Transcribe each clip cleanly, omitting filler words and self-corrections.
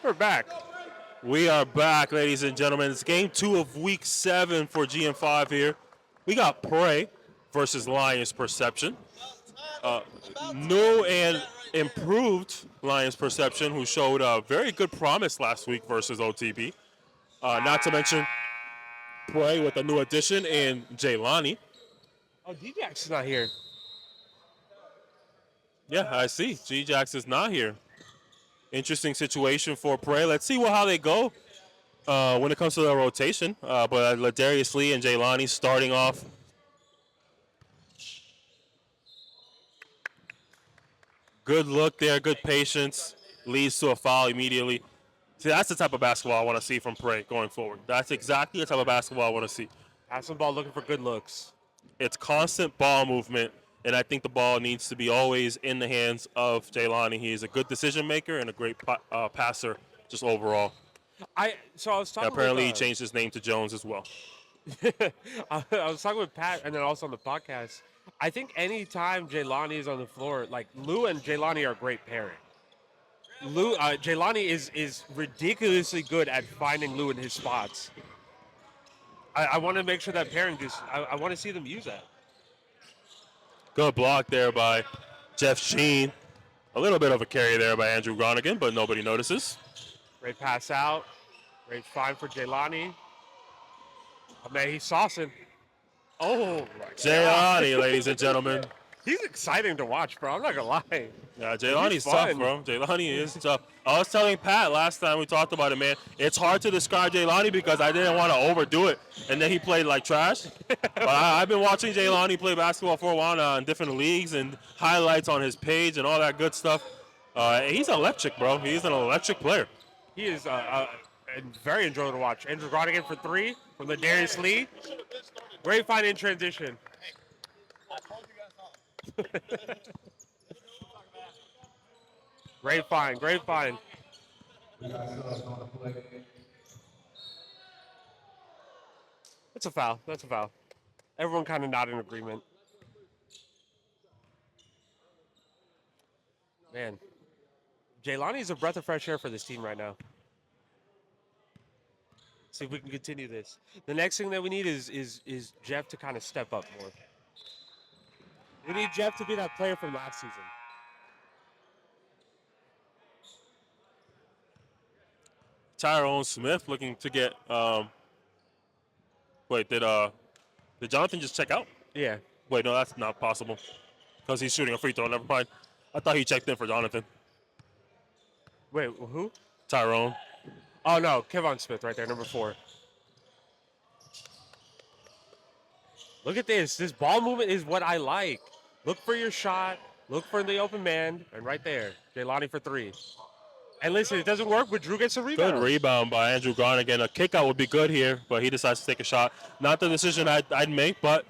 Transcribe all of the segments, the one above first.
We're back. We are back, ladies and gentlemen. It's game 2 of week 7 for GM5 here. We got Prey versus Lions Perception. New and improved Lions Perception, who showed very good promise last week versus OTB. Not to mention Prey with a new addition in Jaylani. Oh, D-Jax is not here. Yeah, I see. G-Jax is not here. Interesting situation for Prey. Let's see how they go when it comes to the rotation. But Ladarius Lee and Jaylani starting off. Good look there, good patience. Leads to a foul immediately. See, that's the type of basketball I want to see from Prey going forward. That's exactly the type of basketball I want to see. Passing the ball, looking for good looks. It's constant ball movement, and I think the ball needs to be always in the hands of Jaylani. He is a good decision maker and a great passer just overall. I was talking. Apparently, with, he changed his name to Jones as well. I was talking with Pat, and then also on the podcast. I think anytime Jaylani is on the floor, like Lou and Jaylani are a great pairing. Jaylani is ridiculously good at finding Lou in his spots. I want to make sure that pairing I want to see them use that. Good block there by Jeff Sheen. A little bit of a carry there by Andrew Gronigan, but nobody notices. Great pass out. Great find for Jaylani. Oh, man, he's saucing. Oh, my Jaylani, ladies and gentlemen. He's exciting to watch, bro. I'm not going to lie. Yeah, Jaylani's tough, bro. Jaylani is tough. I was telling Pat last time we talked about it, man. It's hard to describe Jaylani because I didn't want to overdo it, and then he played like trash. But I've been watching Jaylani play basketball for a while now in different leagues and highlights on his page and all that good stuff. He's electric, bro. He's an electric player. He is very enjoyable to watch. Andrew Gronigan for 3 from the Darius Lee. Great find in transition. Great find, great find. That's a foul. That's a foul. Everyone kind of not in agreement. Man, Jaylani is a breath of fresh air for this team right now. See if we can continue this. The next thing that we need is Jeff to kind of step up more. We need Jeff to be that player from last season. Tyrone Smith looking to get. Wait, did Jonathan just check out? Yeah. Wait, no, that's not possible because he's shooting a free throw. Never mind. I thought he checked in for Jonathan. Wait, who? Tyrone. Oh, no, Kevon Smith right there, number 4. Look at this. This ball movement is what I like. Look for your shot. Look for the open man. And right there, Jaylani for 3. And listen, it doesn't work, but Drew gets a rebound. Good rebound by Andrew Gronigan. A kickout would be good here, but he decides to take a shot. Not the decision I'd make, but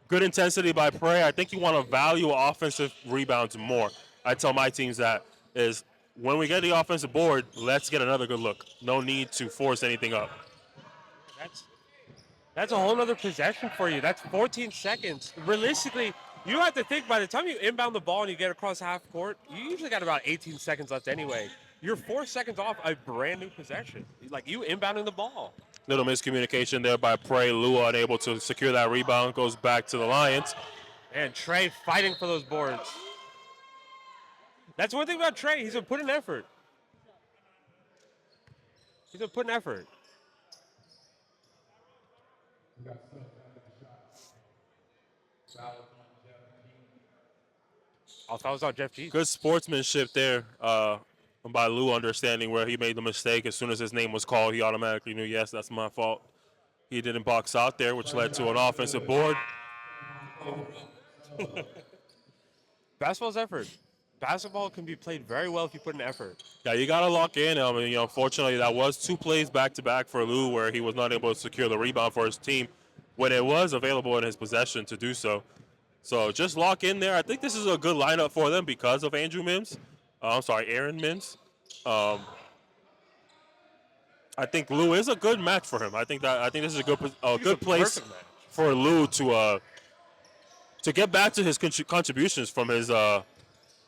good intensity by Prey. I think you want to value offensive rebounds more. I tell my teams that is when we get the offensive board, let's get another good look. No need to force anything up. That's a whole other possession for you. That's 14 seconds. Realistically, you have to think by the time you inbound the ball and you get across half court, you usually got about 18 seconds left anyway. You're 4 seconds off a brand new possession. Like you inbounding the ball. Little miscommunication there by Prey. Lua unable to secure that rebound. Goes back to the Lions. And Trey fighting for those boards. That's one thing about Trey. He's going to put in effort. He's going to put in effort. I thought it was on Jeff G. Good sportsmanship there by Lou, understanding where he made the mistake. As soon as his name was called, he automatically knew, yes, that's my fault. He didn't box out there, which led to an offensive board. Basketball's effort. Basketball can be played very well if you put in effort. Yeah, you got to lock in. I mean, unfortunately, that was 2 plays back-to-back for Lou where he was not able to secure the rebound for his team when it was available in his possession to do so. So just lock in there. I think this is a good lineup for them because of Aaron Mims. I think Lou is a good match for him. I think this is a good place for Lou to get back to his contributions from his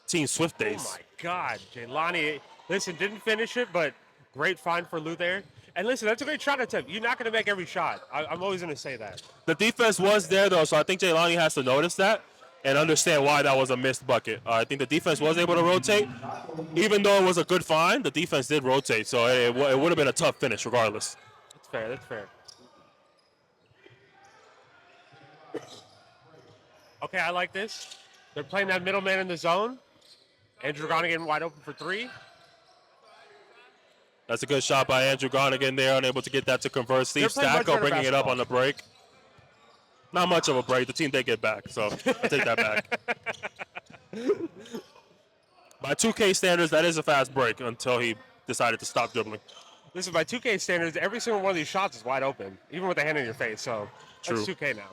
Team Swift days. Oh, my God. Jaylani, listen, didn't finish it, but Great find for Lou there. And listen, that's a great shot attempt. You're not going to make every shot. I'm always going to say that. The defense was there, though, so I think Jaylani has to notice that and understand why that was a missed bucket. I think the defense was able to rotate. Even though it was a good find, the defense did rotate, so it would have been a tough finish regardless. That's fair. That's fair. Okay, I like this. They're playing that middleman in the zone. Andrew Gonigan wide open for three. That's a good shot by Andrew Gonigan there, unable to get that to convert. Steve Stacko bringing it up on the break. Not much of a break. The team did get back, so I take that back. By 2K standards, that is a fast break until he decided to stop dribbling. Listen, by 2K standards, every single one of these shots is wide open, even with the hand in your face. So that's True. 2K now.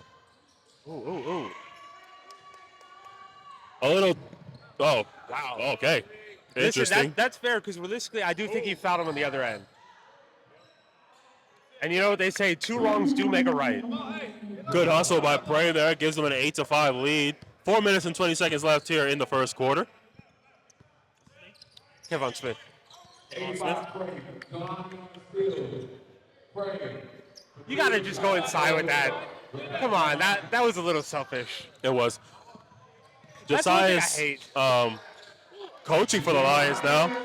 Ooh, ooh, ooh. A little. Oh, wow. Okay. Interesting. Listen, that's fair because realistically, I do think he fouled him on the other end. And you know what they say? 2 wrongs do make a right. Good hustle by Prey there. Gives them an 8-5 lead. 4 minutes and 20 seconds left here in the first quarter. Kevon Smith. You got to just go inside with that. Come on, that was a little selfish. It was. Josiah's coaching for the Lions now.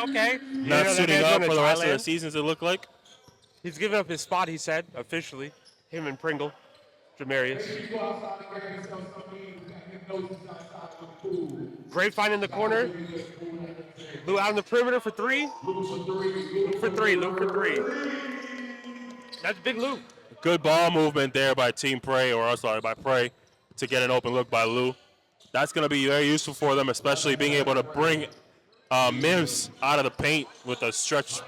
Okay. Not suiting up for the rest of the seasons, it looked like. He's giving up his spot, he said, officially. Him and Pringle, Jamarius. Great find in the corner. Lou out on the perimeter for three. Lou for three. That's big Lou. Good ball movement there by by Prey to get an open look by Lou. That's going to be very useful for them, especially being able to bring Mims out of the paint with a stretch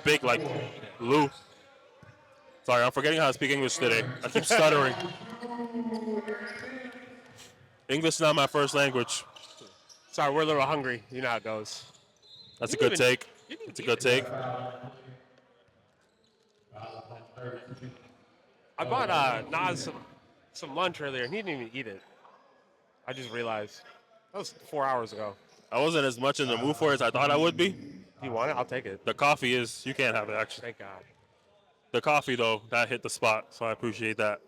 big like Lou. Sorry, I'm forgetting how to speak English today. I keep stuttering. English is not my first language. Sorry, we're a little hungry. You know how it goes. That's a good take. It's a good take. I bought Nas some lunch earlier, and he didn't even eat it. I just realized. That was 4 hours ago. I wasn't as much in the mood for it as I thought I would be. Do you want it? I'll take it. The coffee is, you can't have it, actually. Thank God. The coffee, though, that hit the spot, so I appreciate that.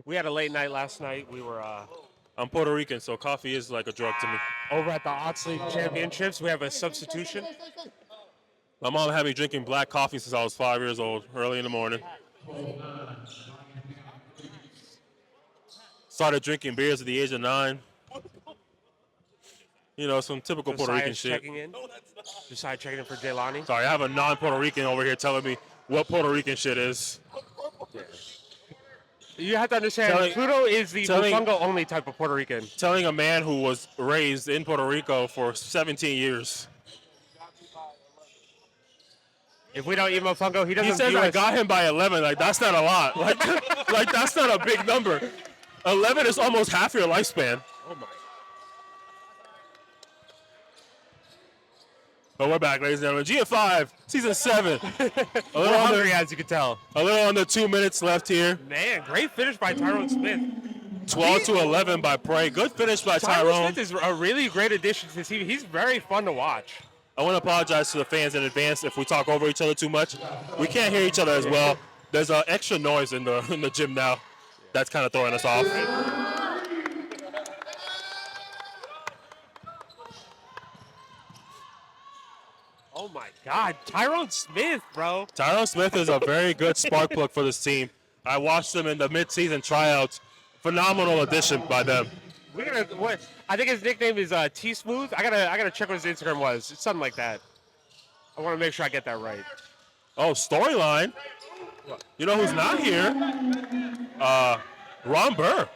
We had a late night last night. We were... I'm Puerto Rican, so coffee is like a drug to me. Over at the Oxley Championships, we have a substitution. My mom had me drinking black coffee since I was 5 years old, early in the morning. Started drinking beers at the age of 9. You know, some typical Puerto Rican shit. Checking in. Josiah checking in for Jaylani. Sorry, I have a non-Puerto Rican over here telling me what Puerto Rican shit is. Yeah. You have to understand, Pluto is the Mofongo-only type of Puerto Rican. Telling a man who was raised in Puerto Rico for 17 years. If we don't eat Mofongo, he doesn't. He says I got him by 11. Like, that's not a lot. Like that's not a big number. 11 is almost half your lifespan. Oh my. But we're back, ladies and gentlemen. GM5, season 7. A little hungry, as you can tell. A little under 2 minutes left here. Man, great finish by Tyrone Smith. 12-11 by Prey. Good finish by Tyrone. Tyrone Smith is a really great addition to the team. He's very fun to watch. I want to apologize to the fans in advance if we talk over each other too much. We can't hear each other as well. There's extra noise in the gym now. That's kind of throwing us off. Oh my God, Tyrone Smith, bro. Tyrone Smith is a very good spark plug for this team. I watched them in the mid-season tryouts. Phenomenal addition by them. I think his nickname is T Smooth. I gotta check what his Instagram was. It's something like that. I want to make sure I get that right. Oh, storyline. You know who's not here? Ron Burr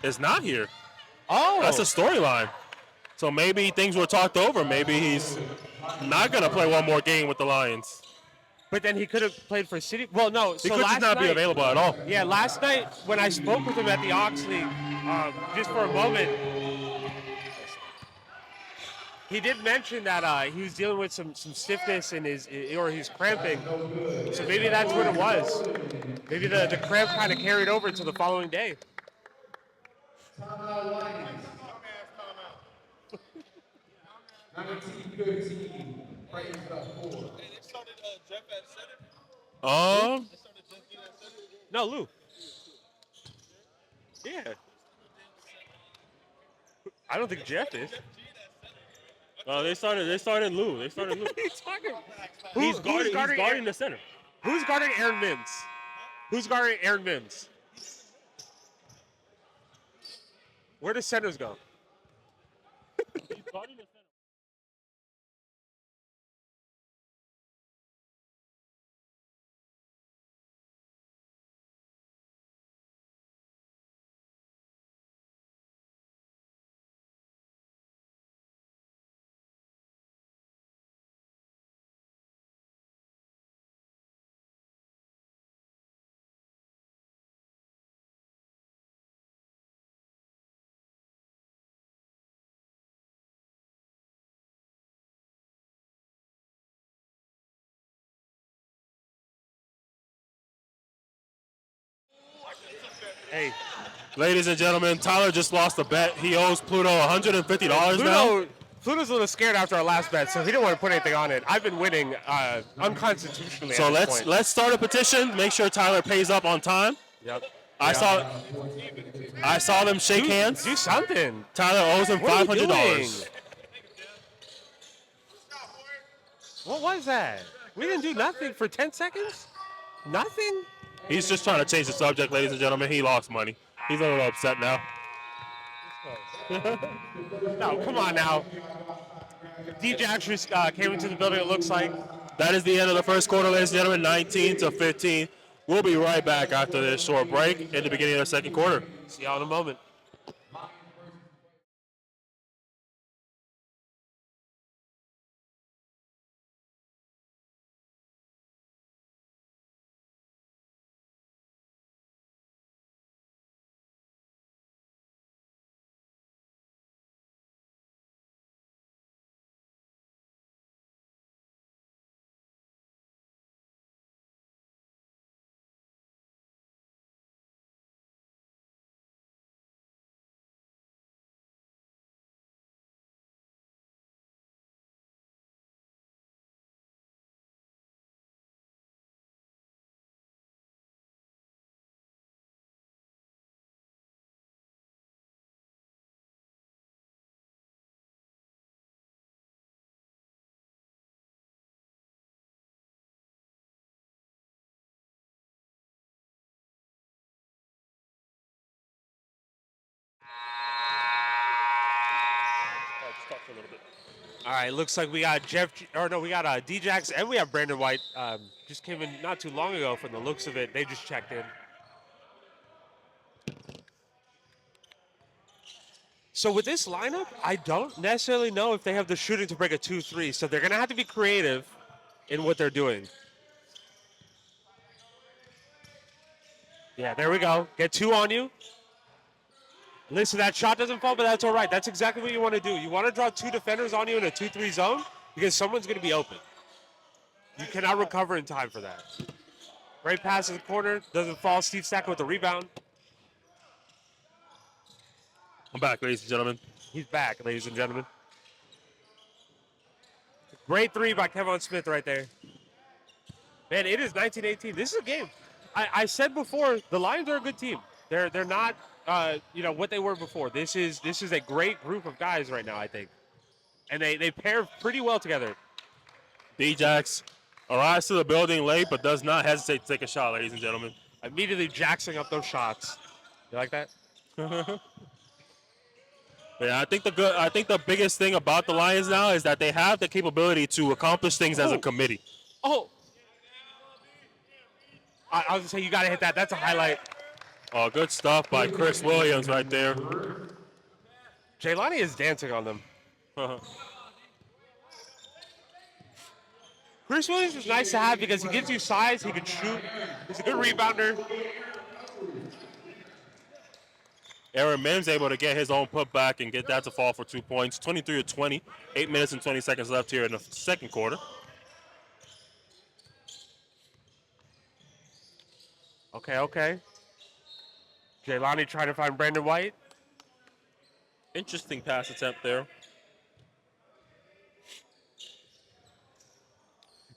is not here. Oh, that's a storyline. So maybe things were talked over. Maybe he's not gonna play one more game with the Lions. But then he could have played for City. Well, no. He could just not be available at all. Yeah, last night when I spoke with him at the Oxley, just for a moment, he did mention that he was dealing with some stiffness in he's cramping. So maybe that's what it was. Maybe the cramp kind of carried over to the following day. No, Lou. Yeah. I don't think Jeff is. They started Lou. They started Lou. What are you talking about? He's guarding the center. Who's guarding Aaron Mims? Who's guarding Aaron Mims? Where does centers go? He's guarding the center. Hey, Ladies and gentlemen, Tyler just lost a bet. He owes Pluto $150 now. Pluto's a little scared after our last bet, so he didn't want to put anything on it. I've been winning unconstitutionally. So at this point. let's start a petition. Make sure Tyler pays up on time. Yep. I saw them shake hands. Do something. Tyler owes him What are you $500. doing? What was that? We didn't do nothing for 10 seconds? Nothing? He's just trying to change the subject, ladies and gentlemen. He lost money. He's a little upset now. No, come on now. DJ actually came into the building, it looks like. That is the end of the first quarter, ladies and gentlemen, 19-15. We'll be right back after this short break in the beginning of the second quarter. See y'all in a moment. All right, looks like we got D-Jax and we have Brandon White. Just came in not too long ago from the looks of it. They just checked in. So with this lineup, I don't necessarily know if they have the shooting to break a 2-3. So they're going to have to be creative in what they're doing. Yeah, there we go. Get two on you. Listen, that shot doesn't fall, but that's all right. That's exactly what you want to do. You want to draw two defenders on you in a 2-3 zone because someone's going to be open. You cannot recover in time for that. Great pass to the corner. Doesn't fall. Steve Stacker with the rebound. I'm back, ladies and gentlemen. He's back, ladies and gentlemen. Great three by Kevon Smith right there. Man, it is 19-18. This is a game. I said before, the Lions are a good team. They're not what they were before. This is a great group of guys right now, I think. And they pair pretty well together. D-Jax arrives to the building late, but does not hesitate to take a shot, ladies and gentlemen. Immediately jacksing up those shots. You like that? Yeah, I think the biggest thing about the Lions now is that they have the capability to accomplish things as a committee. Oh. I was going to say, you got to hit that. That's a highlight. Oh, good stuff by Chris Williams right there. Jaylani is dancing on them. Chris Williams is nice to have because he gives you size, he can shoot, he's a good rebounder. Aaron Mims able to get his own putback and get that to fall for 2 points. 23-20, 8 minutes and 20 seconds left here in the second quarter. Okay. Jaylani trying to find Brandon White. Interesting pass attempt there.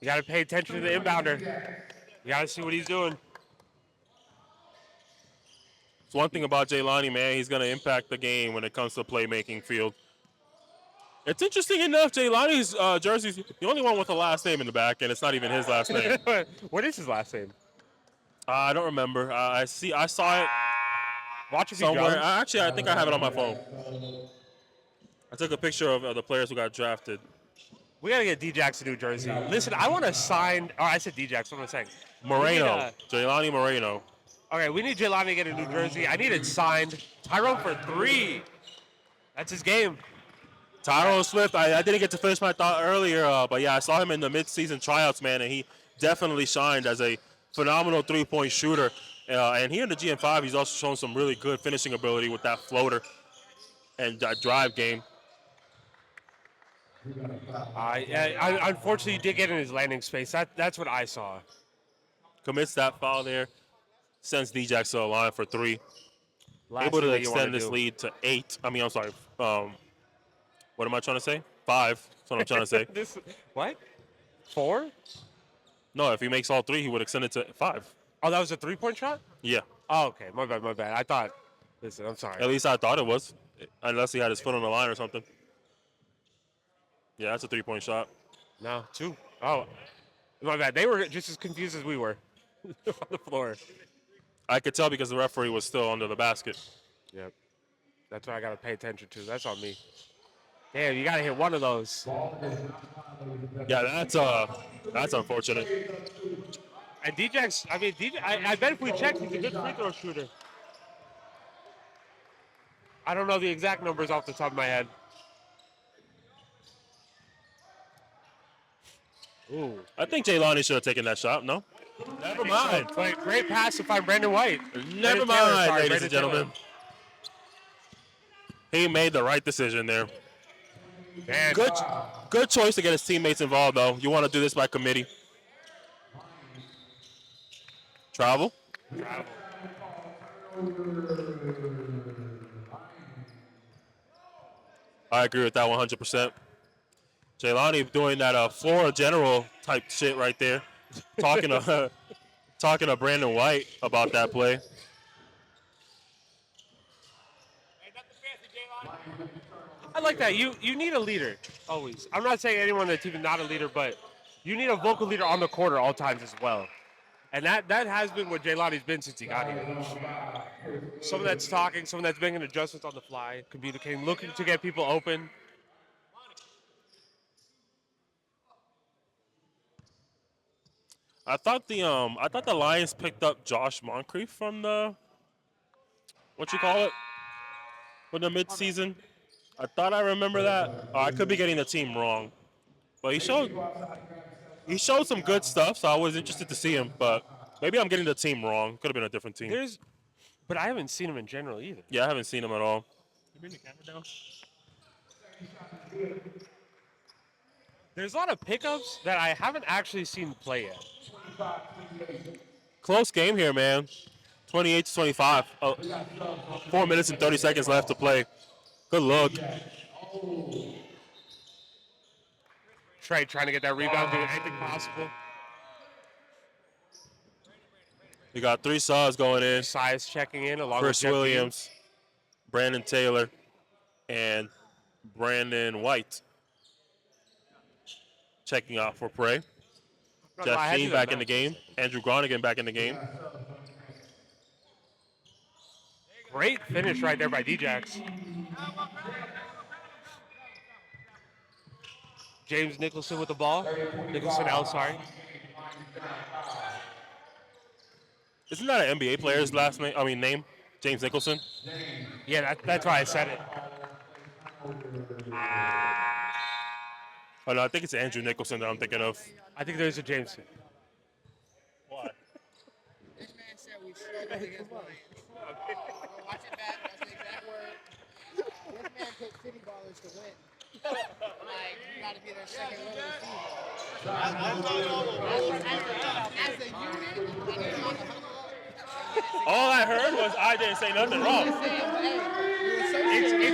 You got to pay attention to the inbounder. You got to see what he's doing. It's one thing about Jaylani, man. He's going to impact the game when it comes to playmaking field. It's interesting enough, Jaylani's jersey's the only one with a last name in the back, and it's not even his last name. What is his last name? I don't remember. I saw it Watch if somewhere. Actually, I think I have it on my phone. I took a picture of the players who got drafted. We got to get D-Jax a new jersey. Listen, I want to sign. Oh, I said D-Jax. What am I saying? Moreno. Jaylani Moreno. Okay, we need Jaylani to get a new jersey. I need it signed. Tyrone for 3. That's his game. Tyrone Swift, I didn't get to finish my thought earlier, but yeah, I saw him in the mid-season tryouts, man, and he definitely shined as a phenomenal three-point shooter. And here in the GM5, he's also shown some really good finishing ability with that floater and drive game. I unfortunately did get in his landing space. That's what I saw. Commits that foul there, sends D-Jax to the line for 3. Last Able to thing extend this lead to 8. I'm sorry. What am I trying to say? 5. That's what I'm trying to say. What? 4? No, if he makes all 3, he would extend it to 5. Oh, that was a 3-point shot? Yeah. Oh, okay. My bad. I thought. Listen, I'm sorry. At least I thought it was, unless he had his foot on the line or something. Yeah, that's a 3-point shot. No, 2. Oh, my bad. They were just as confused as we were on the floor. I could tell because the referee was still under the basket. Yep. That's what I got to pay attention to. That's on me. Damn, you got to hit one of those. Yeah, that's unfortunate. And D-Jax, I bet if we check, he's a good free throw shooter. I don't know the exact numbers off the top of my head. Ooh. I think Jaylani should have taken that shot, no? Never mind. So. Great pass to find Brandon White. Never mind, ladies and gentlemen. He made the right decision there. Man. Good choice to get his teammates involved, though. You want to do this by committee. Travel. I agree with that 100%. Jaylani doing that floor general type shit right there. Talking to Brandon White about that play. I like that. You need a leader, always. I'm not saying anyone that's even not a leader, but you need a vocal leader on the court at all times as well. And that has been what Jaylani's been since he got here. Someone that's talking, someone that's making adjustments on the fly, communicating, looking to get people open. I thought the Lions picked up Josh Moncrief from the from the midseason. I thought I remember that. I could be getting the team wrong, but he showed some good stuff, so I was interested to see him. But maybe I'm getting the team wrong. Could have been a different team. But I haven't seen him in general either. Yeah, I haven't seen him at all. You bring the camera down? There's a lot of pickups that I haven't actually seen play yet. Close game here, man. 28-25. 4 minutes and 30 seconds left to play. Good look. Trey trying to get that rebound, doing anything possible. We got 3 subs going in. Size checking in along Chris with Jeff Williams, Brandon Taylor, and Brandon White. Checking out for Prey. Jeff Sheen back in the game. Andrew Gronigan back in the game. Great finish right there by D-Jax. James Nicholson with the ball. Nicholson out, sorry. Isn't that an NBA player's name? James Nicholson? Yeah, that's why I said it. Oh, no, I think it's Andrew Nicholson that I'm thinking of. I think there's a James. Why? This man said we struggled against Lions. Watch it back. That's the exact word. This man picked City Ballers to win. Like, you got to be their second win as a unit, All I heard was I didn't say nothing wrong. It's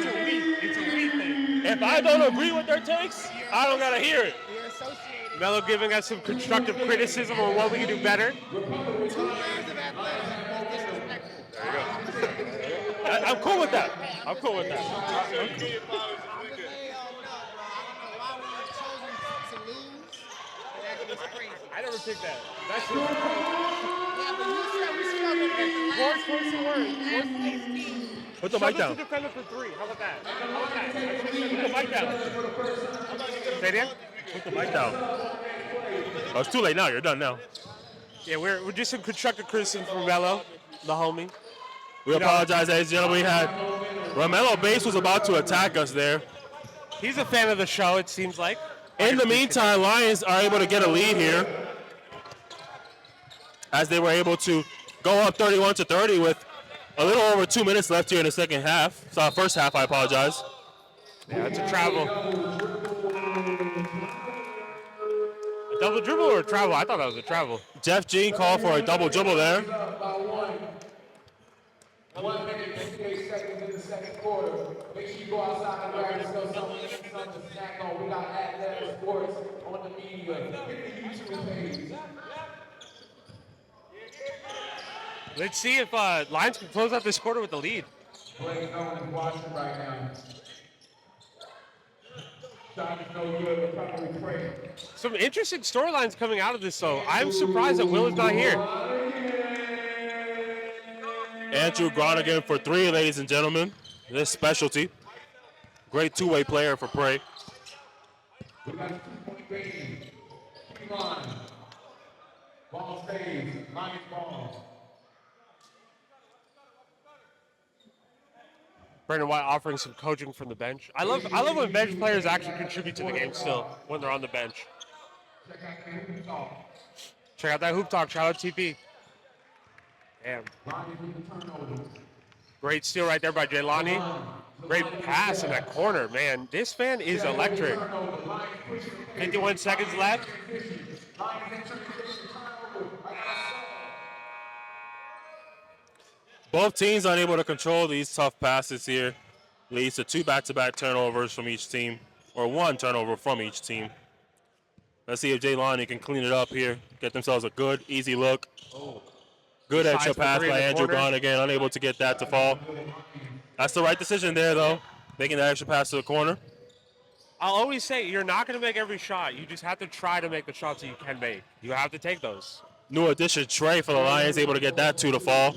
a we thing. If I don't agree with their takes, I don't got to hear it. You're Melo giving us some constructive criticism on what we can do better. 2 years of athleticism is disrespectful. I'm cool with that. I'm cool with that. I'm just letting y'all know, bro. I don't know why we were chosen to lose, but that's just crazy. I never picked that. That's just Yeah, but you said we struggled against the last What's the word? last place team. Put the mic Struggle down. to defend it for 3. How about that? How about that? Put the mic down. Say it again? Put the mic down. Oh, it's too late now. You're done now. Yeah, we're just some constructive criticism from Melo, the homie. We apologize, ladies and gentlemen. We had Romello Base was about to attack us there. He's a fan of the show, it seems like. In the meantime, Lions are able to get a lead here as they were able to go up 31-30 with a little over 2 minutes left here in the second half. So first half, I apologize. Yeah, it's a travel. A double dribble or a travel? I thought that was a travel. Jeff Jean called for a double dribble there. 1 minute, 58 seconds in the second quarter. Make sure you go outside and grab yourself something to snack on. We got Athletic Sports on the media. Hit the YouTube page. Let's see if Lions can close out this quarter with the lead. Blake Owen is watching right now. Shot is no good. Recovery pray. Some interesting storylines coming out of this, though. I'm surprised that Will is not here. Andrew Gronigan for 3, ladies and gentlemen. This specialty. Great two-way player for Prey. We got a 2-point game. Keep on. Ball stays. Lions ball. Brandon White offering some coaching from the bench. I love when bench players actually contribute to the game still when they're on the bench. Check out that hoop talk. Shout out TP. Damn. Great steal right there by Jaylani. Great pass in that corner, man. This man is electric. 51 seconds left. Both teams unable to control these tough passes here. Leads to 2 back-to-back turnovers from each team, or 1 turnover from each team. Let's see if Jaylani can clean it up here, get themselves a good, easy look. Good extra pass by Andrew Gronigan, unable to get that to fall. That's the right decision there, though, making that extra pass to the corner. I'll always say you're not going to make every shot. You just have to try to make the shots that you can make. You have to take those. New addition, Trey, for the Lions, able to get that 2 to fall.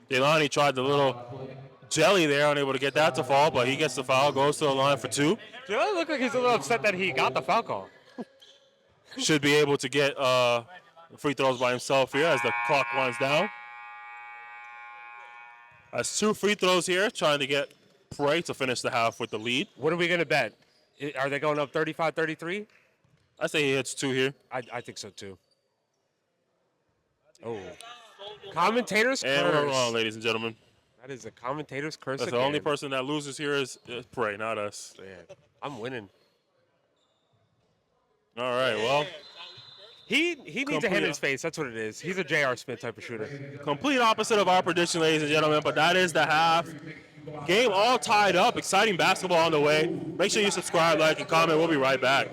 Jaylani tried the little jelly there, unable to get that to fall, but he gets the foul, goes to the line for 2. Jaylani looked like he's a little upset that he got the foul call. Should be able to get free throws by himself here as the clock winds down. That's 2 free throws here, trying to get Prey to finish the half with the lead. What are we going to bet? Are they going up 35-33? I say he hits 2 here. I think so, too. Oh. Commentator's And curse. we're wrong, ladies and gentlemen. That is a commentator's curse That's again. the only person that loses here is Prey, not us. Yeah, I'm winning. All right, well. He needs a hand in his face. That's what it is. He's a J.R. Smith type of shooter. Complete opposite of our prediction, ladies and gentlemen, but that is the half. Game all tied up. Exciting basketball on the way. Make sure you subscribe, like, and comment. We'll be right back.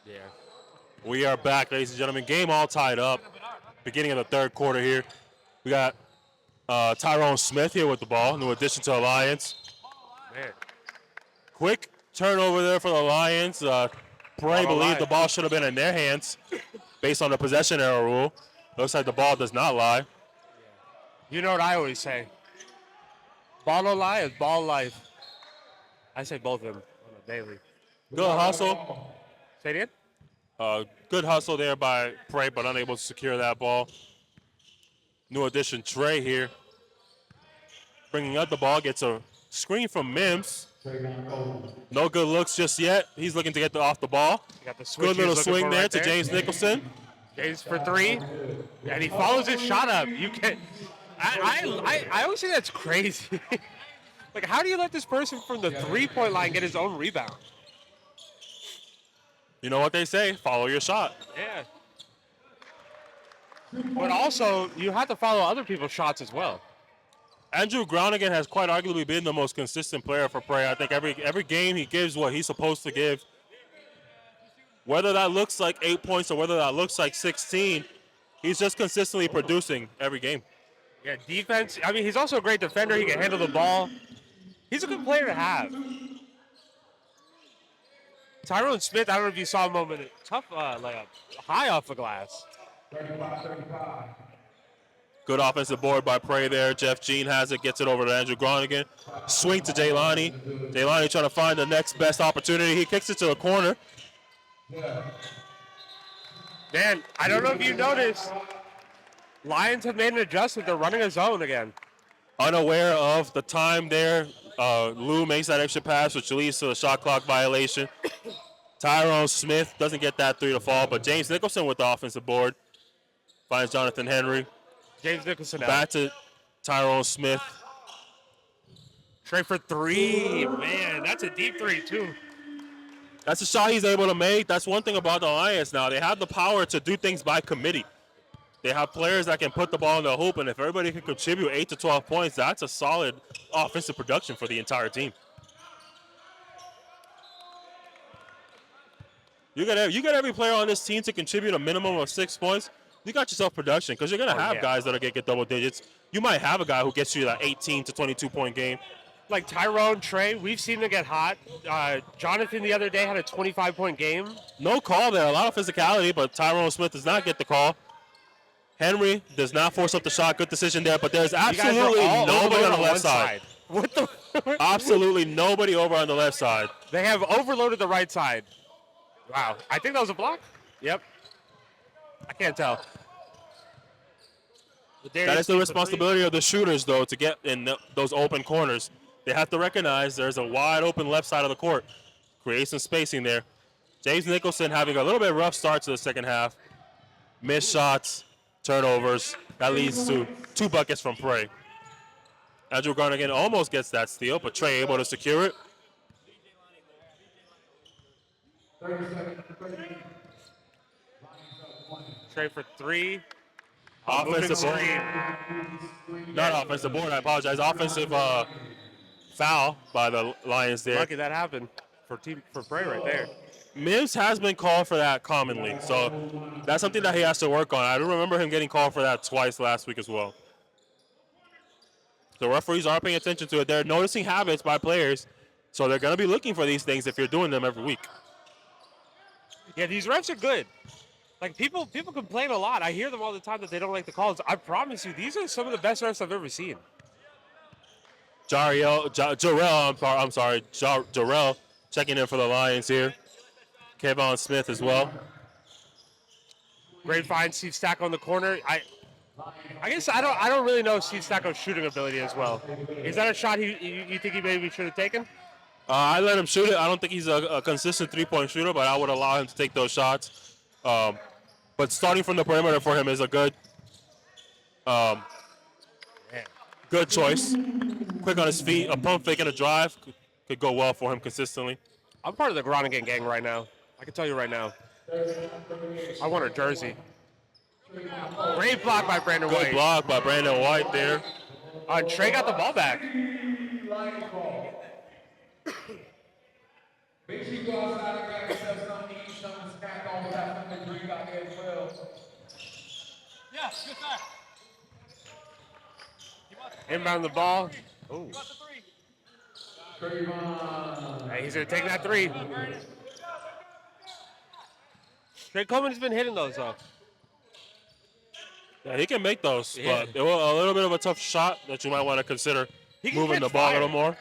Yeah. We are back, ladies and gentlemen. Game all tied up. Beginning of the third quarter here. We got Tyrone Smith here with the ball, new addition to the Lions. Man. Quick turnover there for the Lions. Bray believe the ball should have been in their hands based on the possession error rule. Looks like the ball does not lie. You know what I always say? Ball don't lie is ball life. I say both of them on a daily. Good hustle. Say it again? Good hustle there by Bray, but unable to secure that ball. New addition, Trey here. Bringing up the ball, gets a screen from Mims. No good looks just yet. He's looking to get off the ball. Good little swing there to James Nicholson. James for three, and he follows his shot up. You can. I always think that's crazy. Like, how do you let this person from the three-point line get his own rebound? You know what they say, follow your shot. Yeah. But also, you have to follow other people's shots as well. Andrew Groningen has quite arguably been the most consistent player for Prey. I think every game he gives what he's supposed to give. Whether that looks like 8 points or whether that looks like 16, he's just consistently producing every game. Yeah, defense. I mean, he's also a great defender. He can handle the ball. He's a good player to have. Tyrone Smith, I don't know if you saw him over the tough layup, high off the glass. 35. Good offensive board by Prey there. Jeff Jean has it, gets it over to Andrew Groningen. Swing to Jaylani. Jaylani trying to find the next best opportunity. He kicks it to the corner. Man, I don't know if you noticed, Lions have made an adjustment. They're running a zone again. Unaware of the time there, Lou makes that extra pass, which leads to the shot clock violation. Tyrone Smith doesn't get that three to fall, but James Nicholson with the offensive board finds Jonathan Henry. James Nicholson out. Back to Tyrone Smith. Straight for three. Man, that's a deep three, too. That's a shot he's able to make. That's one thing about the Lions now. They have the power to do things by committee. They have players that can put the ball in the hoop, and if everybody can contribute 8 to 12 points, that's a solid offensive production for the entire team. You get every player on this team to contribute a minimum of 6 points. You got yourself production because you're going to have guys that are going to get double digits. You might have a guy who gets you that 18 to 22-point game. Like Tyrone, Trey, we've seen them get hot. Jonathan the other day had a 25-point game. No call there. A lot of physicality, but Tyrone Smith does not get the call. Henry does not force up the shot. Good decision there, but there's absolutely nobody on the left side. What the? Absolutely nobody over on the left side. They have overloaded the right side. Wow. I think that was a block. Yep. I can't tell. That is the responsibility of the shooters, though, to get in those open corners. They have to recognize there's a wide open left side of the court. Create some spacing there. James Nicholson having a little bit rough start to the second half. Missed shots, turnovers. That leads to 2 buckets from Prey. Andrew Groningen almost gets that steal, but Trey able to secure it. 30 seconds. Trey for three. Offensive board. Not offensive board, I apologize. Offensive foul by the Lions there. Lucky that happened for Prey right there. Mims has been called for that commonly, so that's something that he has to work on. I do remember him getting called for that twice last week as well. The referees are paying attention to it. They're noticing habits by players, so they're going to be looking for these things if you're doing them every week. Yeah, these refs are good. Like, people complain a lot. I hear them all the time that they don't like the calls. I promise you, these are some of the best refs I've ever seen. Jarrell checking in for the Lions here. Kevon Smith as well. Great find, Steve Stack on the corner. I guess I don't really know Steve Stacko's shooting ability as well. Is that a shot you think he maybe should have taken? I let him shoot it. I don't think he's a consistent three-point shooter, but I would allow him to take those shots. But starting from the perimeter for him is a good choice. Quick on his feet, a pump fake and a drive could go well for him consistently. I'm part of the Groningen gang right now. I can tell you right now. I want a jersey. Great block by Brandon White. Good block by Brandon White there. Trey got the ball back. Make sure you go outside and grab yourself something to eat, something to snack Inbound the ball. Ooh. Hey, he's going to take that three. Trey Coleman's been hitting those, though. Yeah, he can make those, Yeah. but it was a little bit of a tough shot that you might want to consider moving the ball a little more.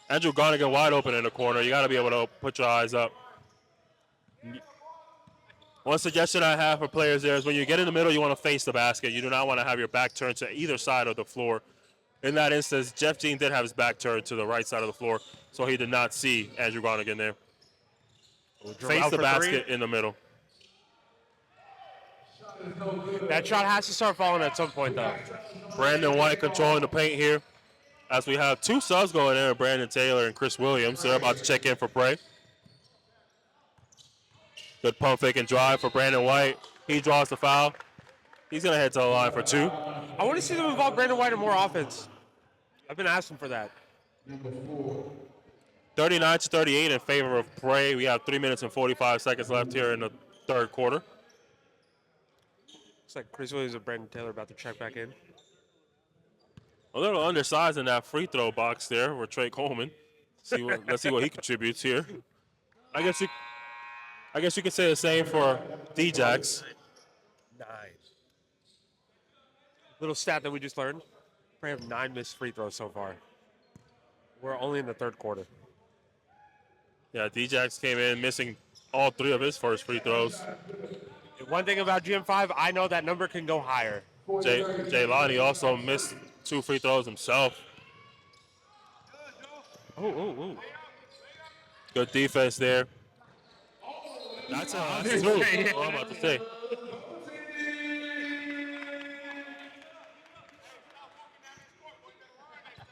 Andrew Gonigan wide open in the corner. You got to be able to put your eyes up. One suggestion I have for players there is when you get in the middle, you want to face the basket. You do not want to have your back turned to either side of the floor. In that instance, Jeff Jean did have his back turned to the right side of the floor, so he did not see Andrew Gonigan there. Face the basket in the middle. That shot has to start falling at some point, though. Brandon White controlling the paint here as we have two subs going in, Brandon Taylor and Chris Williams. They're about to check in for play. Good pump fake and drive for Brandon White. He draws the foul. He's going to head to the line for two. I want to see them involve Brandon White in more offense. I've been asking for that. 39-38 in favor of Bray. We have 3 minutes and 45 seconds left here in the third quarter. Looks like Chris Williams and Brandon Taylor about to check back in. A little undersized in that free throw box there with Trey Coleman. Let's see what he contributes here. I guess you could say the same for D-Jax. 9. Little stat that we just learned. We have 9 missed free throws so far. We're only in the third quarter. Yeah, D-Jax came in missing all 3 of his first free throws. One thing about GM5, I know that number can go higher. Jaylani also missed 2 free throws himself. Oh. Good defense there. That's a 2. What I'm about to say.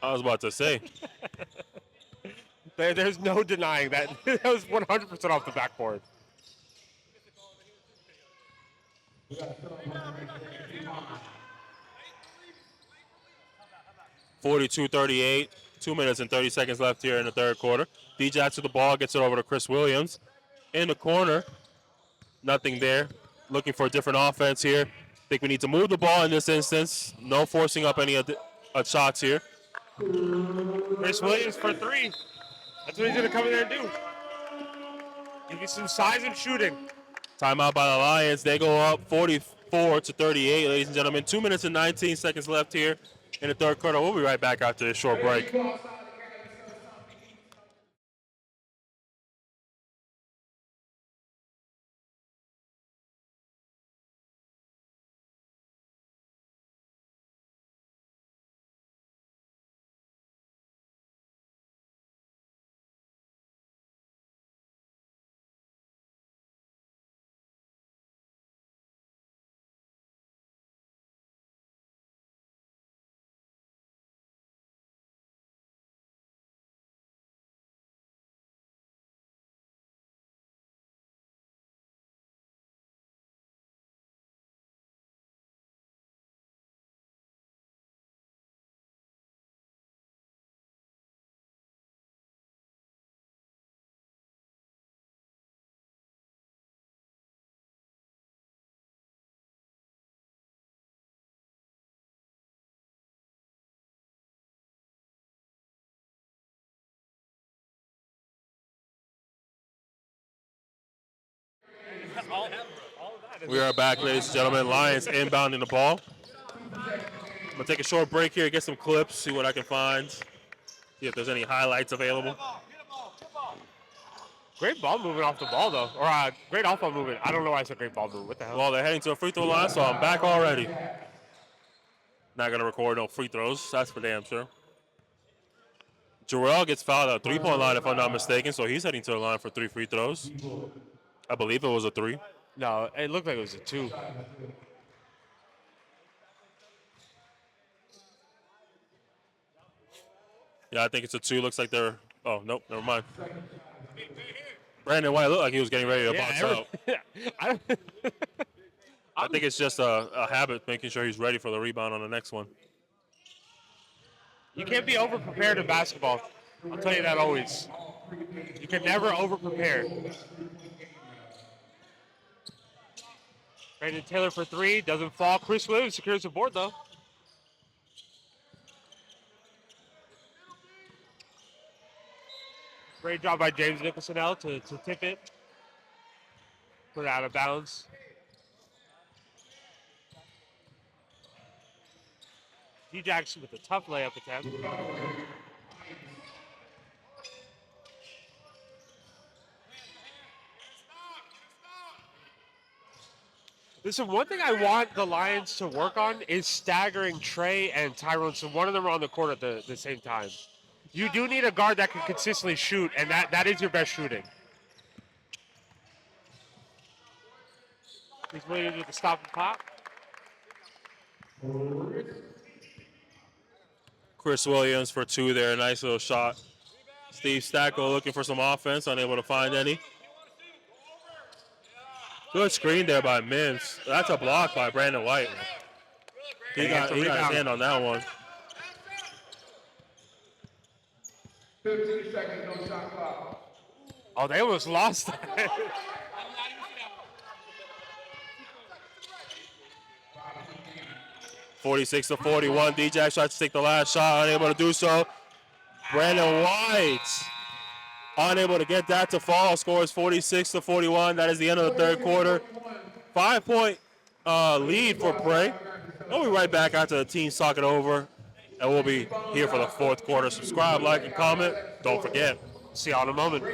I was about to say. There's no denying that. That was 100% off the backboard. (42-38). 2 minutes and 30 seconds left here in the third quarter. D-Jax with the ball, gets it over to Chris Williams. In the corner, nothing there. Looking for a different offense here. Think we need to move the ball in this instance. No forcing up any shots here. Chris Williams for 3. That's what he's going to come in there and do. Give you some size and shooting. Timeout by the Lions. They go up 44-38, ladies and gentlemen. 2 minutes and 19 seconds left here in the third quarter. We'll be right back after this short break. We are back, ladies and gentlemen. Lions inbounding the ball. I'm going to take a short break here, get some clips, see what I can find, see if there's any highlights available. Great ball movement off the ball, though. Or great off-ball movement. I don't know why I said great ball movement. What the hell? Well, they're heading to a free throw line, so I'm back already. Not going to record no free throws. That's for damn sure. Jarrell gets fouled at a three-point line, if I'm not mistaken, so he's heading to the line for 3 free throws. I believe it was a 3. No, it looked like it was a 2. Yeah, I think it's a 2. Looks like they're... Oh, nope, never mind. Brandon White looked like he was getting ready to box out. I think it's just a habit, making sure he's ready for the rebound on the next one. You can't be over-prepared in basketball. I'll tell you that always. You can never over-prepare. Brandon Taylor for 3, doesn't fall. Chris Williams secures the board though. Great job by James Nicholson to tip it. Put it out of bounds. D-Jackson with a tough layup attempt. Listen, one thing I want the Lions to work on is staggering Trey and Tyrone, so one of them are on the court at the same time. You do need a guard that can consistently shoot, and that is your best shooting. He's Williams with the stop and pop. Chris Williams for 2 there. Nice little shot. Steve Stacko looking for some offense, unable to find any. Good screen there by Mims. That's a block by Brandon White. He got his hand on that one. 15 seconds, no shot clock. Oh, they almost lost that. 46-41. D-Jack tries to take the last shot, unable to do so. Brandon White unable to get that to fall. Scores 46-41. That is the end of the third quarter. 5-point lead for Prey. We'll be right back after the teams talk it over, and we'll be here for the fourth quarter. Subscribe, like, and comment. Don't forget. See y'all in a moment.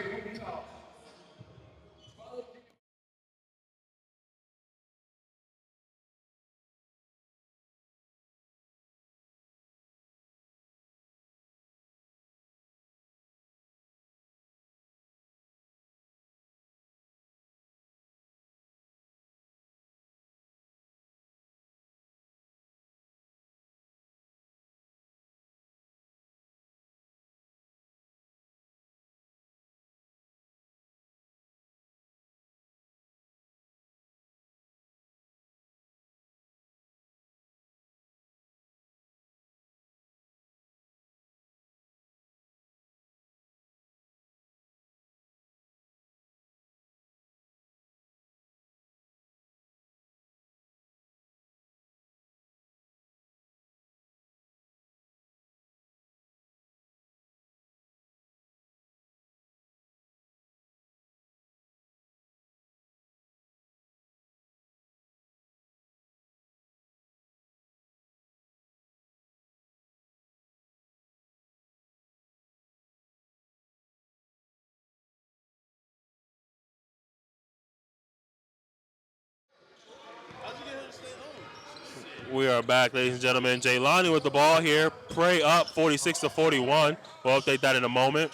We are back, ladies and gentlemen. Jaylani with the ball here. Prey up 46-41. We'll update that in a moment.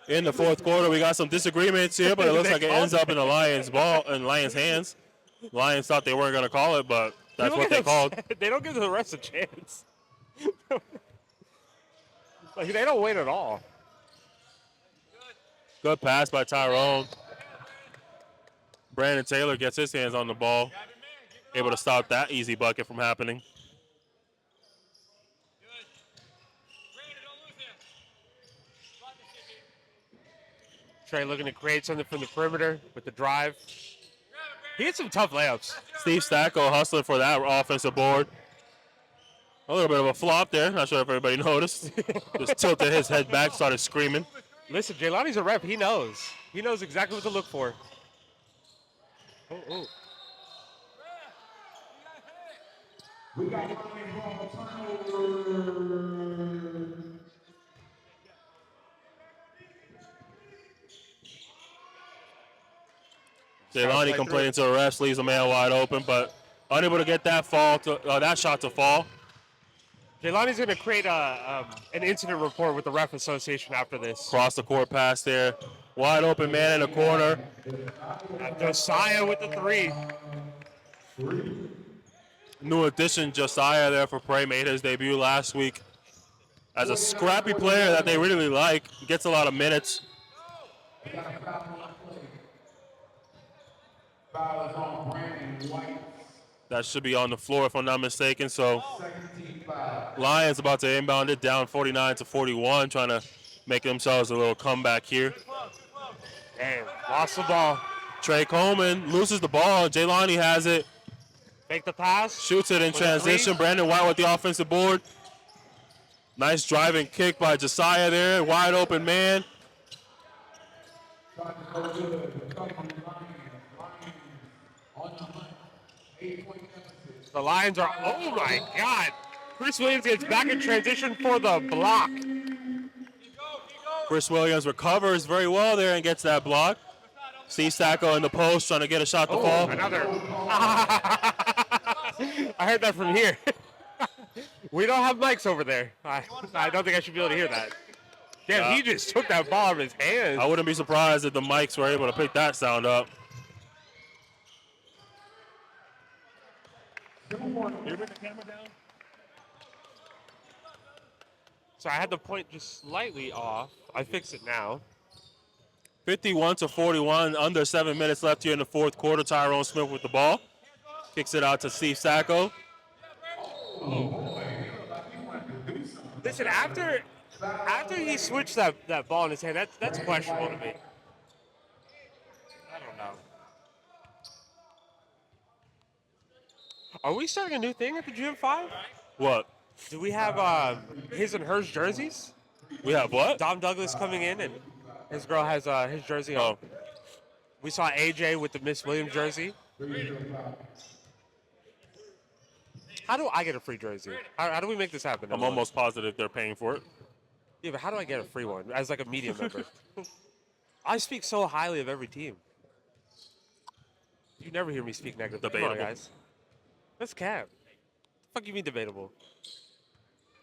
In the fourth quarter, we got some disagreements here, but it looks like it ends up in the Lions' ball in Lions' hands. Lions thought they weren't going to call it, but that's what they called. They don't give the refs a chance. Like, they don't wait at all. Good pass by Tyrone. Brandon Taylor gets his hands on the ball, able to stop that easy bucket from happening. Trey looking to create something from the perimeter with the drive. He had some tough layups. Steve Stacko hustling for that offensive board. A little bit of a flop there. Not sure if everybody noticed. Just tilted his head back, started screaming. Listen, Jaylani's a rep. He knows. He knows exactly what to look for. Oh. We got turnover. Jaylani complaining to the refs, leaves a man wide open, but unable to get that that shot to fall. Jaylani's going to create an incident report with the ref association after this. Cross the court pass there. Wide open man in the corner. Josiah with the 3. New addition, Josiah there for Prey, made his debut last week as a scrappy player that they really like. Gets a lot of minutes. Foul is on Brandon White. That should be on the floor if I'm not mistaken. So Lions about to inbound it down 49-41, trying to making themselves a little comeback here. Damn, lost the ball. Trey Coleman loses the ball. Jaylani has it. Make the pass. Shoots it in With a transition. three. Brandon White with the offensive board. Nice driving kick by Josiah there. Wide open man. The Lions are, oh my God. Chris Williams gets back in transition for the block. Chris Williams recovers very well there and gets that block. Steve Sacco in the post trying to get a shot to fall. Another. I heard that from here. We don't have mics over there. I don't think I should be able to hear that. Damn, he just took that ball out of his hands. I wouldn't be surprised if the mics were able to pick that sound up. You bring the camera down? So I had the point just slightly off. I fixed it now. 51-41, under 7 minutes left here in the fourth quarter. Tyrone Smith with the ball. Kicks it out to Steve Sacco. Listen, after he switched that ball in his hand, that's questionable to me. I don't know. Are we starting a new thing at the GM5? What? Do we have his and hers jerseys? We have what? Dom Douglas coming in and his girl has his jersey on. We saw AJ with the Miss Williams jersey. How do I get a free jersey? How do we make this happen? I'm almost positive they're paying for it. Yeah, but how do I get a free one as like a media member? I speak so highly of every team. You never hear me speak negative. Debatable. Come on, guys. That's cap. The fuck you mean debatable?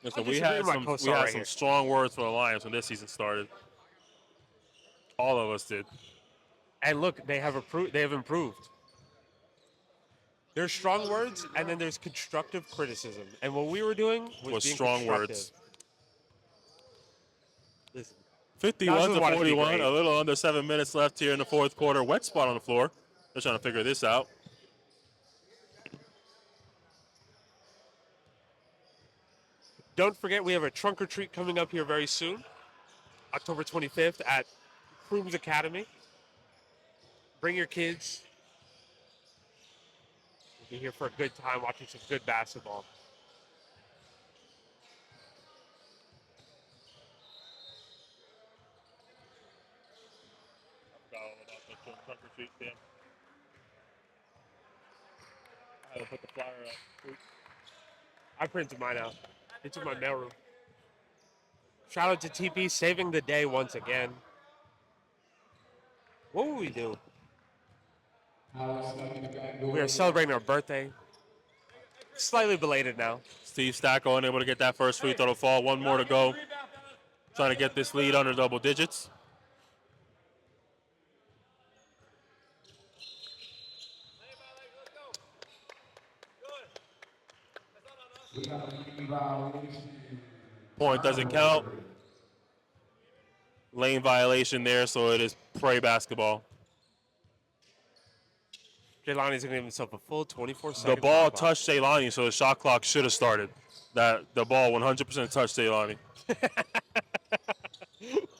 Listen, we had some strong words for the Lions when this season started. All of us did. And look, they have improved. There's strong words, and then there's constructive criticism. And what we were doing was being strong constructive. words. Listen, 51-41, a little under 7 minutes left here in the fourth quarter. Wet spot on the floor. They're trying to figure this out. Don't forget, we have a trunk or treat coming up here very soon, October 25th at Crooms Academy. Bring your kids. We'll be here for a good time watching some good basketball. I had to put the flyer up. I printed mine out. It's in my mailroom. Shout out to TP saving the day once again. What will we do? We are celebrating our birthday. Slightly belated now. Steve Stacko unable to get that first free throw to fall. One more to go. Trying to get this lead under double digits. Point doesn't count. Lane violation there, so it is Prey basketball. Jaylani's going to give himself a full 24 seconds. The ball touched Jaylani, so the shot clock should have started. The ball 100% touched Jaylani.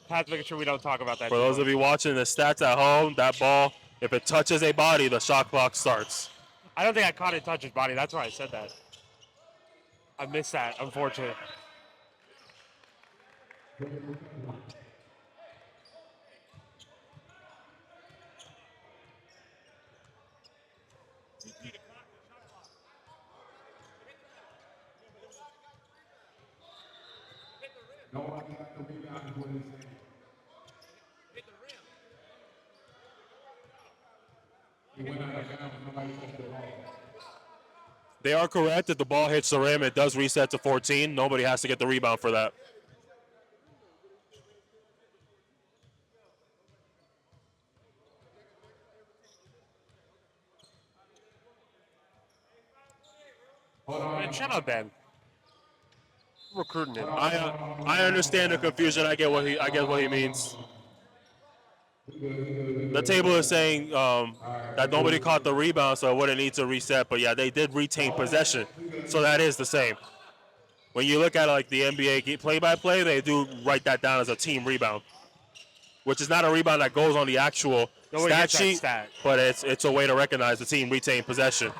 Pat's making sure we don't talk about that. For those of you watching the stats at home, that ball, if it touches a body, the shot clock starts. I don't think I caught it touch his body. That's why I said that. I missed that, unfortunately. They are correct. If the ball hits the rim, it does reset to 14. Nobody has to get the rebound for that. Man, shut up, Ben. I'm recruiting it. I understand the confusion. I get what he means. The table is saying that nobody caught the rebound, so it wouldn't need to reset. But yeah, they did retain possession, so that is the same. when you look at like the NBA play-by-play, they do write that down as a team rebound, which is not a rebound that goes on the actual Nobody stat gets that sheet, stat. but it's a way to recognize the team retained possession.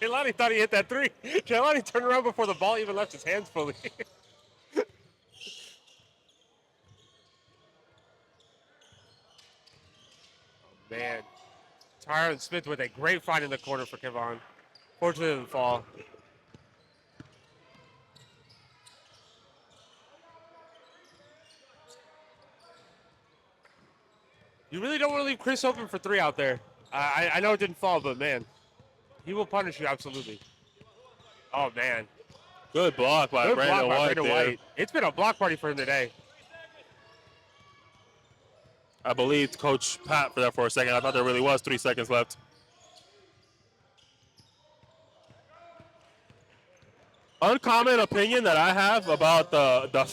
Jelani thought he hit that three. Jelani turned around before the ball even left his hands fully. Man. Tyron Smith with a great find in the corner for Kevon. Fortunately, it didn't fall. You really don't want to leave Chris open for three out there. I know it didn't fall, but man, he will punish you absolutely. Oh man, Good block by good Brandon block by White Brandon there. White. It's been a block party for him today. I believed Coach Pat for that for a second. I thought there really was 3 seconds left. Uncommon opinion that I have about the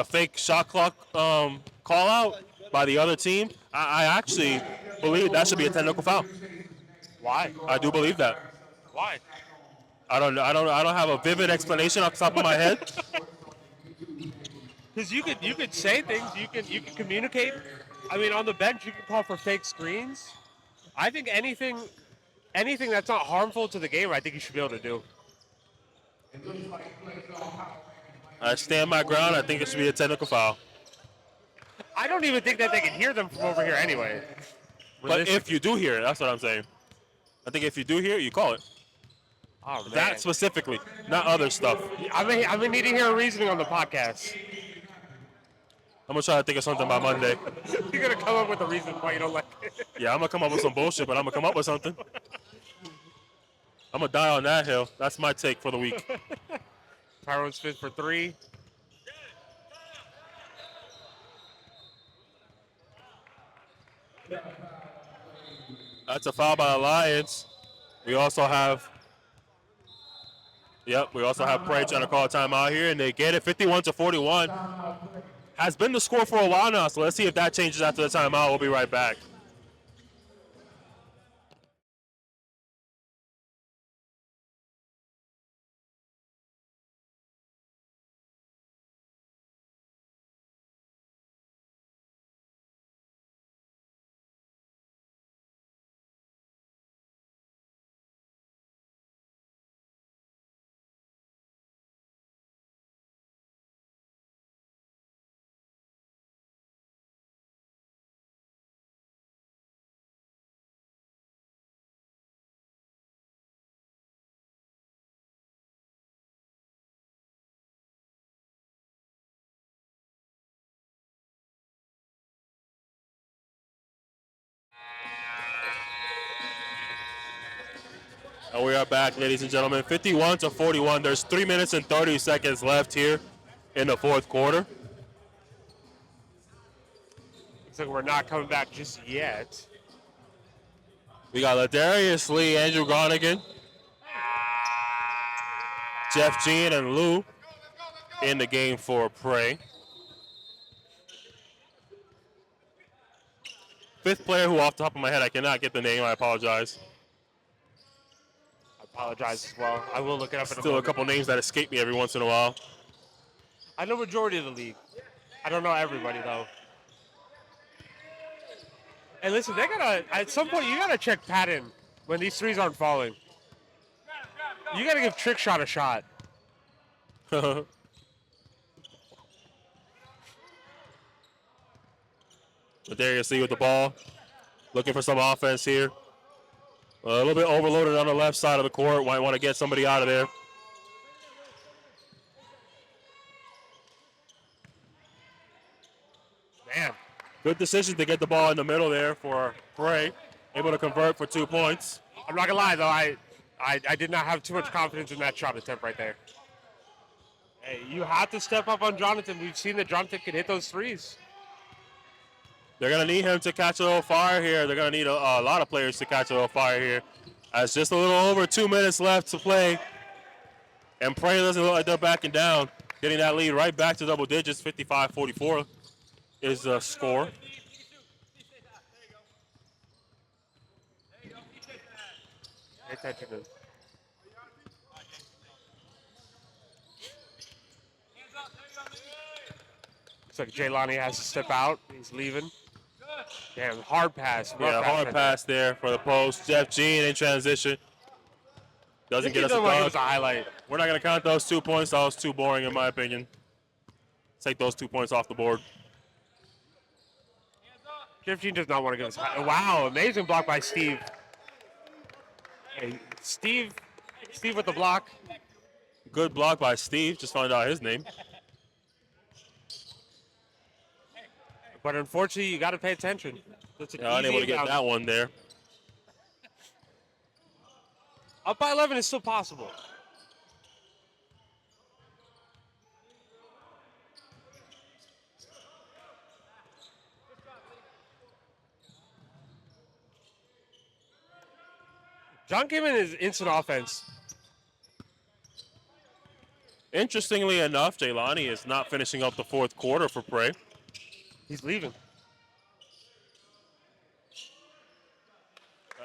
fake shot clock call out by the other team. I actually believe that should be a technical foul. Why? I do believe that. Why? I don't know. I don't have a vivid explanation off the top of my head. Because you could say things, you can communicate. I mean, on the bench you can call for fake screens. I think anything that's not harmful to the game, I think you should be able to do. I stand my ground. I think it should be a technical foul. I don't even think that they can hear them from over here anyway. But if you do hear it, that's what I'm saying. I think if you do hear it, you call it. Oh, man. That specifically, not other stuff. I'm gonna need to hear a reasoning on the podcast. I'm gonna try to think of something by Monday. You're gonna come up with a reason why you don't like it. Yeah, I'm gonna come up with some bullshit, but I'm gonna come up with something. I'm gonna die on that hill. That's my take for the week. Tyron Smith for three. That's a foul by the Lions. We also have Prey trying to call a timeout here, and they get it 51-41. Has been the score for a while now, so let's see if that changes after the timeout. We'll be right back. And we are back, ladies and gentlemen. 51-41. There's 3 minutes and 30 seconds left here in the fourth quarter. Looks like we're not coming back just yet. We got Ladarius Lee, Andrew Gonigan, Jeff Jean, and Lou in the game for Prey. Fifth player who, off the top of my head, I cannot get the name. I apologize. I apologize as well. I will look it up in a Still a moment. couple names that escape me every once in a while. I know majority of the league. I don't know everybody though. And listen, they gotta at some point you gotta check Patton when these threes aren't falling. You gotta give Trick Shot a shot. Ladarius Lee with the ball, looking for some offense here. A little bit overloaded on the left side of the court. Might want to get somebody out of there. Man, Good decision to get the ball in the middle there for Prey. Able to convert for 2 points. I'm not gonna lie though, I did not have too much confidence in that shot attempt right there. Hey, you have to step up on Jonathan. We've seen that Jonathan can hit those threes. They're going to need him to catch a little fire here. They're going to need a lot of players to catch a little fire here. As just a little over 2 minutes left to play. And Prey doesn't look like they're backing down. Getting that lead right back to double digits. 55-44 is the score. Pay attention to Looks like Jaylani has to step out. He's leaving. Damn, hard pass. Yeah, hard pass there for the post. Jeff Jean in transition. Doesn't get us a Give us dunk. a highlight. We're not going to count those 2 points. That was too boring in my opinion. Take those 2 points off the board. Jeff Jean does not want to give us a highlight. Wow, amazing block by Steve. Hey, Steve with the block. Good block by Steve. Just found out his name. But unfortunately, you got to pay attention. That's an Unable to get that one there. Up by 11 is still possible. John came in as instant offense. Interestingly enough, Jaylani is not finishing up the fourth quarter for Prey. He's leaving.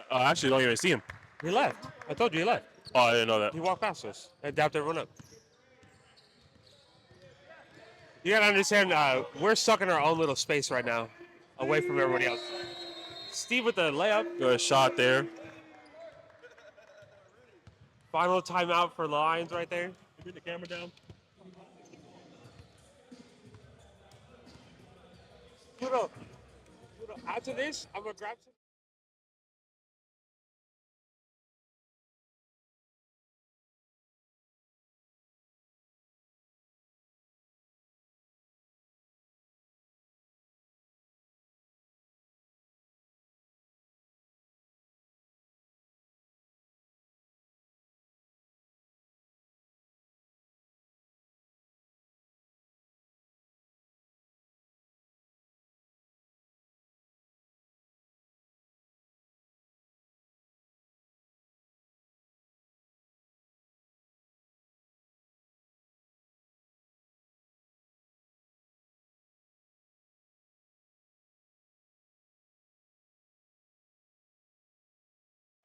Actually, don't even see him. He left. I told you he left. Oh, I didn't know that. He walked past us. I dapped everyone up. You gotta understand, we're stuck in our own little space right now, away from everybody else. Steve with the layup. Good shot there. Final timeout for Lions right there. Bring the camera down. After this, I'm gonna grab some.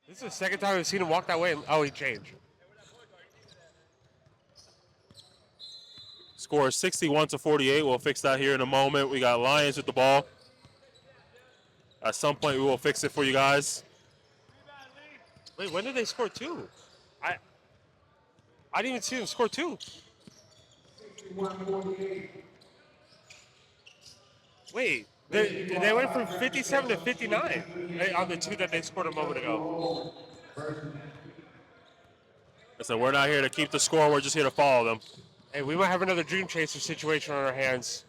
This is the second time we've seen him walk that way. Oh, he changed. Score is 61-48. We'll fix that here in a moment. We got Lions with the ball. At some point, we will fix it for you guys. Wait, when did they score two? I didn't even see them score two. Wait, they went from 57 to 59 on the two that they scored a moment ago. Listen, we're not here to keep the score. We're just here to follow them. Hey, we might have another Dream Chaser situation on our hands.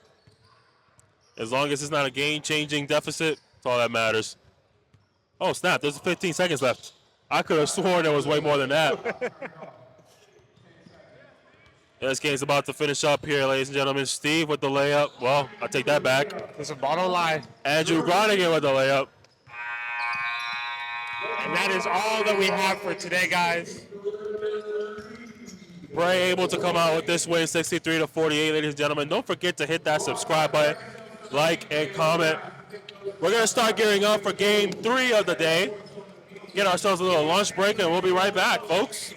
As long as it's not a game-changing deficit, that's all that matters. Oh, snap. There's 15 seconds left. I could have sworn there was way more than that. This game's about to finish up here, ladies and gentlemen. Steve with the layup. Well, I'll take that back. There's a bottom line. Andrew Gronigan with the layup. And that is all that we have for today, guys. Bray able to come out with this win, 63-48, ladies and gentlemen. Don't forget to hit that subscribe button, like, and comment. We're going to start gearing up for game 3 of the day. Get ourselves a little lunch break, and we'll be right back, folks.